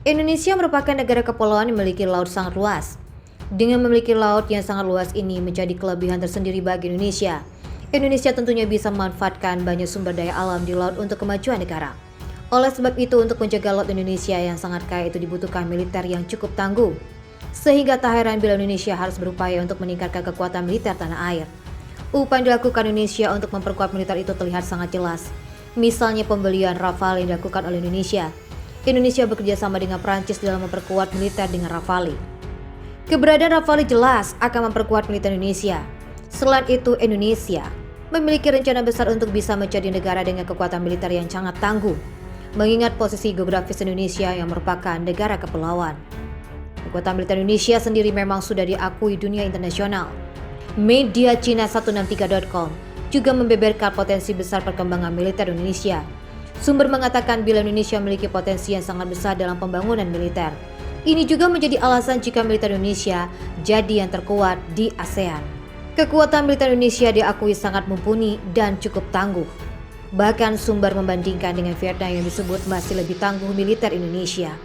Indonesia merupakan negara kepulauan yang memiliki laut sangat luas. Dengan memiliki laut yang sangat luas ini menjadi kelebihan tersendiri bagi Indonesia. Indonesia tentunya bisa memanfaatkan banyak sumber daya alam di laut untuk kemajuan negara. Oleh sebab itu, untuk menjaga laut Indonesia yang sangat kaya itu dibutuhkan militer yang cukup tangguh. Sehingga tak heran bila Indonesia harus berupaya untuk meningkatkan kekuatan militer tanah air. Upaya yang dilakukan Indonesia untuk memperkuat militer itu terlihat sangat jelas. Misalnya pembelian Rafale yang dilakukan oleh Indonesia. Indonesia bekerja sama dengan Prancis dalam memperkuat militer dengan Rafale. Keberadaan Rafale jelas akan memperkuat militer Indonesia. Selain itu, Indonesia memiliki rencana besar untuk bisa menjadi negara dengan kekuatan militer yang sangat tangguh, mengingat posisi geografis Indonesia yang merupakan negara kepulauan. Kekuatan militer Indonesia sendiri memang sudah diakui dunia internasional. Media Cina 163.com juga membeberkan potensi besar perkembangan militer Indonesia. Sumber mengatakan bila Indonesia memiliki potensi yang sangat besar dalam pembangunan militer. Ini juga menjadi alasan jika militer Indonesia jadi yang terkuat di ASEAN. Kekuatan militer Indonesia diakui sangat mumpuni dan cukup tangguh. Bahkan sumber membandingkan dengan Vietnam yang disebut masih lebih tangguh militer Indonesia.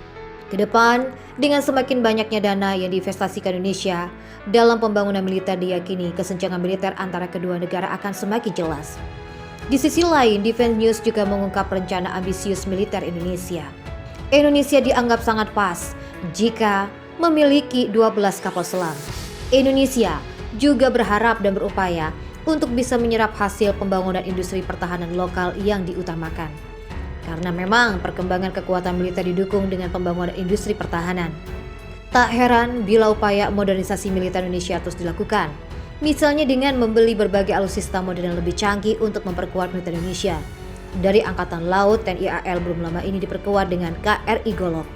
Kedepan, dengan semakin banyaknya dana yang diinvestasikan Indonesia dalam pembangunan militer, diyakini kesenjangan militer antara kedua negara akan semakin jelas. Di sisi lain, Defense News juga mengungkap rencana ambisius militer Indonesia. Indonesia dianggap sangat pas jika memiliki 12 kapal selam. Indonesia juga berharap dan berupaya untuk bisa menyerap hasil pembangunan industri pertahanan lokal yang diutamakan. Karena memang perkembangan kekuatan militer didukung dengan pembangunan industri pertahanan. Tak heran bila upaya modernisasi militer Indonesia terus dilakukan. Misalnya dengan membeli berbagai alutsista modern lebih canggih untuk memperkuat militer Indonesia. Dari Angkatan Laut, TNI AL belum lama ini diperkuat dengan KRI Golok.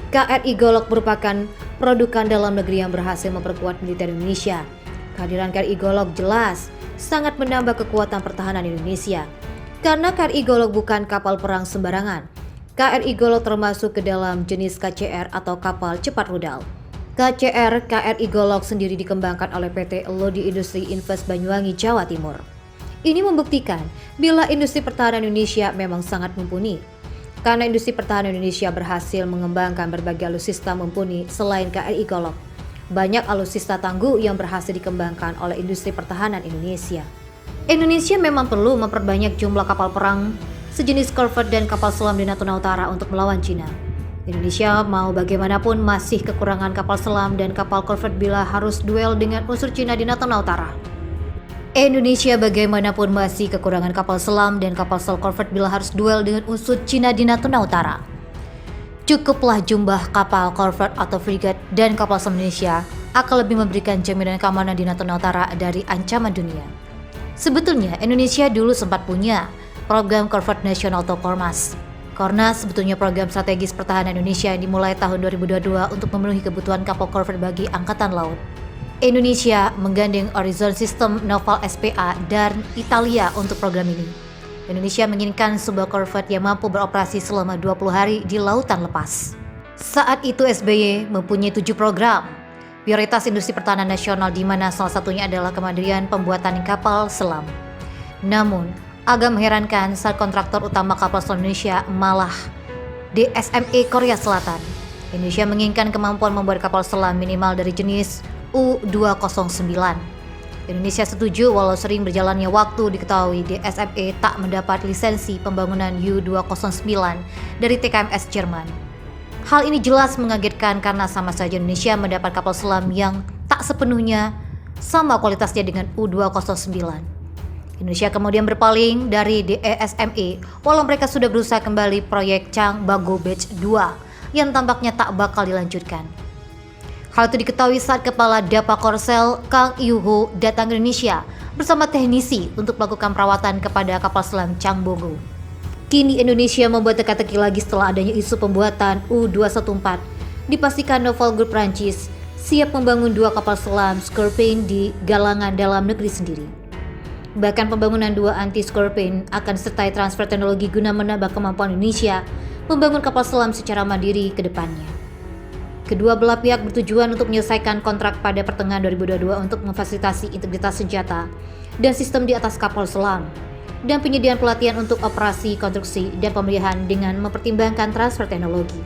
KRI Golok merupakan produk dalam negeri yang berhasil memperkuat militer Indonesia. Kehadiran KRI Golok jelas sangat menambah kekuatan pertahanan Indonesia. Karena KRI Golok bukan kapal perang sembarangan. KRI Golok termasuk ke dalam jenis KCR atau kapal cepat rudal. KCR KRI Golok sendiri dikembangkan oleh PT Lodi Industri Invest Banyuwangi, Jawa Timur. Ini membuktikan bila industri pertahanan Indonesia memang sangat mumpuni. Karena industri pertahanan Indonesia berhasil mengembangkan berbagai alutsista mumpuni selain KRI Golok. Banyak alutsista tangguh yang berhasil dikembangkan oleh industri pertahanan Indonesia. Indonesia memang perlu memperbanyak jumlah kapal perang sejenis korvet dan kapal selam di Natuna Utara untuk melawan Cina. Indonesia mau bagaimanapun masih kekurangan kapal selam dan kapal korvet bila harus duel dengan unsur Cina di Natuna Utara. Indonesia bagaimanapun masih kekurangan kapal selam dan kapal selam korvet bila harus duel dengan unsur Cina di Natuna Utara. Cukuplah jumlah kapal korvet atau frigat dan kapal selam Indonesia akan lebih memberikan jaminan keamanan di Natuna Utara dari ancaman dunia. Sebetulnya Indonesia dulu sempat punya program korvet nasional atau Kormas. Kornas sebetulnya program strategis pertahanan Indonesia yang dimulai tahun 2022 untuk memenuhi kebutuhan kapal korvet bagi Angkatan Laut. Indonesia menggandeng Horizon System Naval SPA dan Italia untuk program ini. Indonesia menginginkan sebuah korvet yang mampu beroperasi selama 20 hari di lautan lepas. Saat itu SBY mempunyai 7 program prioritas industri pertahanan nasional, di mana salah satunya adalah kemandirian pembuatan kapal selam. Namun, agak mengherankan saat kontraktor utama kapal selam Indonesia malah DSME Korea Selatan. Indonesia menginginkan kemampuan membuat kapal selam minimal dari jenis U-209. Indonesia setuju walau sering berjalannya waktu diketahui DSME tak mendapat lisensi pembangunan U-209 dari TKMS Jerman. Hal ini jelas mengagetkan karena sama saja Indonesia mendapat kapal selam yang tak sepenuhnya sama kualitasnya dengan U-209. Indonesia kemudian berpaling dari DSME walau mereka sudah berusaha kembali proyek Chang Bago Batch 2 yang tampaknya tak bakal dilanjutkan. Hal itu diketahui saat Kepala Dapa Korsel Kang Yuho datang ke Indonesia bersama teknisi untuk melakukan perawatan kepada kapal selam Chang Bago. Kini Indonesia membuat teka-teki lagi setelah adanya isu pembuatan U-214. Dipastikan Naval Group Prancis siap membangun 2 kapal selam Scorpion di galangan dalam negeri sendiri. Bahkan pembangunan 2 anti-Scorpion akan sertai transfer teknologi guna menambah kemampuan Indonesia membangun kapal selam secara mandiri ke depannya. Kedua belah pihak bertujuan untuk menyelesaikan kontrak pada pertengahan 2022 untuk memfasilitasi integritas senjata dan sistem di atas kapal selam, dan penyediaan pelatihan untuk operasi, konstruksi, dan pemeliharaan dengan mempertimbangkan transfer teknologi.